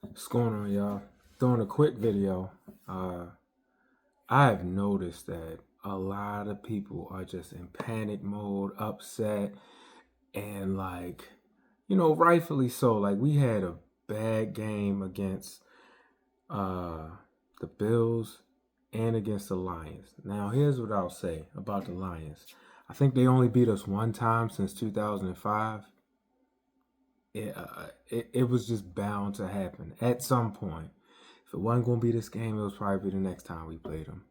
What's going on, y'all? Doing a quick video. I've noticed that a lot of people are just in panic mode, upset, and rightfully so. Like, we had a bad game against uh, the Bills and against the Lions. Now, here's what I'll say about the Lions. I think they only beat us one time since 2005. It was just bound to happen at some point. If it wasn't going to be this game, it was probably the next time we played them.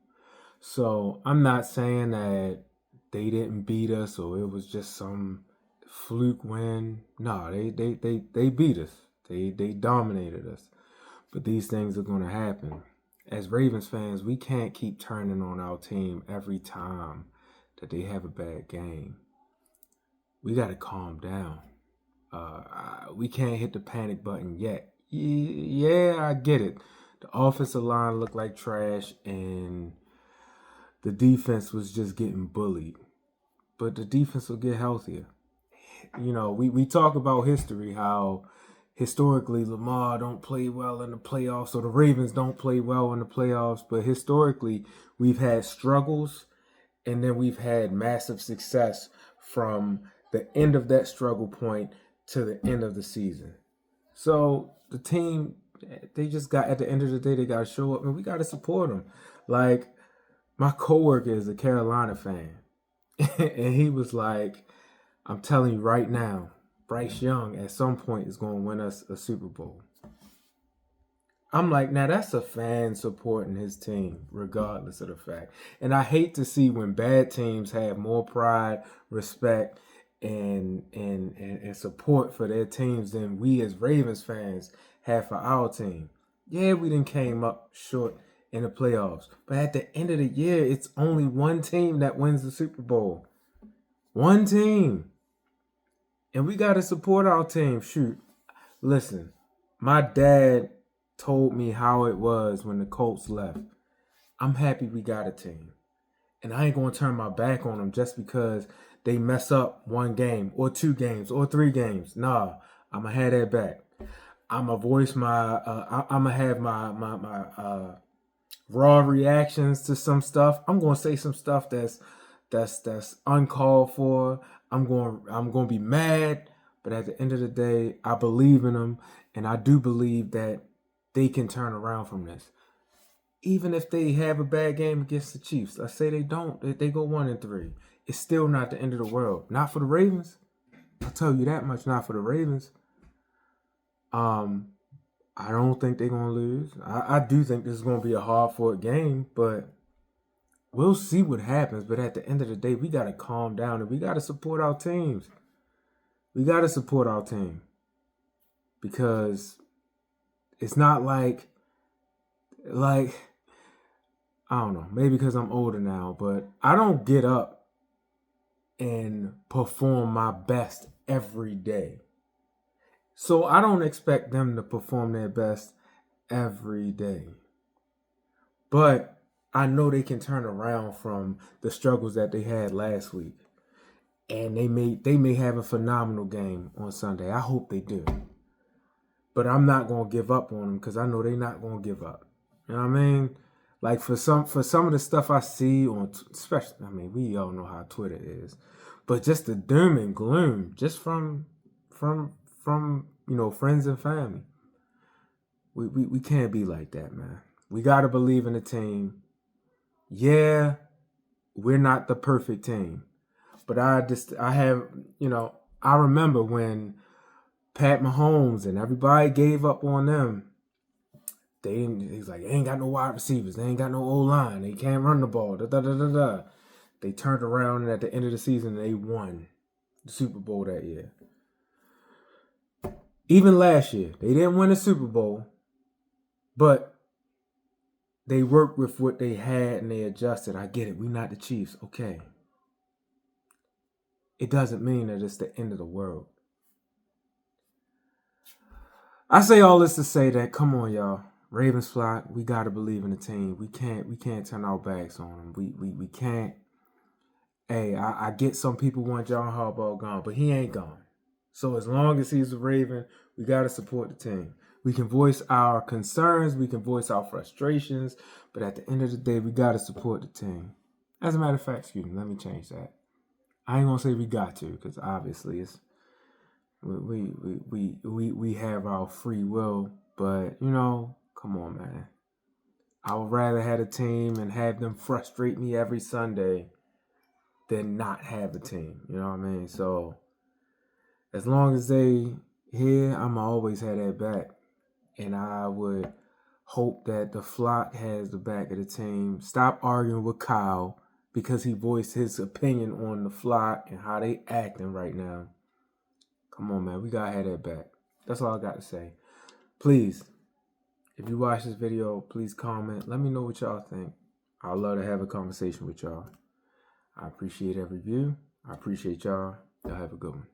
So I'm not saying that they didn't beat us or it was just some fluke win. No, they beat us. They dominated us. But these things are going to happen. As Ravens fans, we can't keep turning on our team every time that they have a bad game. We got to calm down. We can't hit the panic button yet. Yeah, I get it. The offensive line looked like trash, and the defense was just getting bullied. But the defense will get healthier. We talk about history, how historically Lamar don't play well in the playoffs, or the Ravens don't play well in the playoffs. But historically, we've had struggles, and then we've had massive success from the end of that struggle point to the end of the season. So the team, they just got, at the end of the day, they got to show up, and we got to support them. Like, my coworker is a Carolina fan, and he was like, I'm telling you right now, Bryce Young at some point is going to win us a Super Bowl. I'm like, now that's a fan supporting his team, regardless of the fact. And I hate to see when bad teams have more pride, respect, and support for their teams than we as Ravens fans have for our team. Yeah, we didn't came up short in the playoffs, but at the end of the year, it's only one team that wins the Super Bowl. One team. And we got to support our team. Shoot, listen, my dad told me how it was when the Colts left. I'm happy we got a team. And I ain't going to turn my back on them just because they mess up one game or two games or three games. Nah, I'm going to have that back. I'm going to voice I'm going to have my raw reactions to some stuff. I'm going to say some stuff that's uncalled for. I'm going to be mad, but at the end of the day, I believe in them, and I do believe that they can turn around from this. Even if they have a bad game against the Chiefs, let's say they don't, they go 1-3. It's still not the end of the world. Not for the Ravens. I'll tell you that much. Not for the Ravens. I don't think they're gonna lose. I do think this is gonna be a hard-fought game, but we'll see what happens. But at the end of the day, we gotta calm down and we gotta support our teams. We gotta support our team because it's not like I don't know, maybe because I'm older now, but I don't get up and perform my best every day. So I don't expect them to perform their best every day. But I know they can turn around from the struggles that they had last week. And they may have a phenomenal game on Sunday. I hope they do. But I'm not going to give up on them because I know they're not going to give up. You know what I mean? Like for some of the stuff I see on, especially, I mean, we all know how Twitter is, but just the doom and gloom, just from friends and family. We can't be like that, man. We gotta believe in the team. Yeah, we're not the perfect team, but I remember when Pat Mahomes and everybody gave up on them. He's like, they ain't got no wide receivers. They ain't got no O-line. They can't run the ball. Da, da, da, da, da. They turned around, and at the end of the season, they won the Super Bowl that year. Even last year, they didn't win the Super Bowl, but they worked with what they had and they adjusted. I get it. We're not the Chiefs. Okay. It doesn't mean that it's the end of the world. I say all this to say that, come on, y'all. Ravens flock, we gotta believe in the team. We can't turn our backs on them. We can't. Hey, I get some people want John Harbaugh gone, but he ain't gone. So as long as he's a Raven, We got to support the team. We can voice our concerns, we can voice our frustrations, but at the end of the day, we got to support the team. As a matter of fact, excuse me, let me change that. I ain't gonna say we got to, because obviously it's we have our free will, but you know, come on, man. I would rather have a team and have them frustrate me every Sunday than not have a team. You know what I mean? So as long as they here, I'm always have that back. And I would hope that the flock has the back of the team. Stop arguing with Kyle because he voiced his opinion on the flock and how they acting right now. Come on, man. We got to have that back. That's all I got to say. Please, if you watch this video, please comment. Let me know what y'all think. I'd love to have a conversation with y'all. I appreciate every view. I appreciate y'all. Y'all have a good one.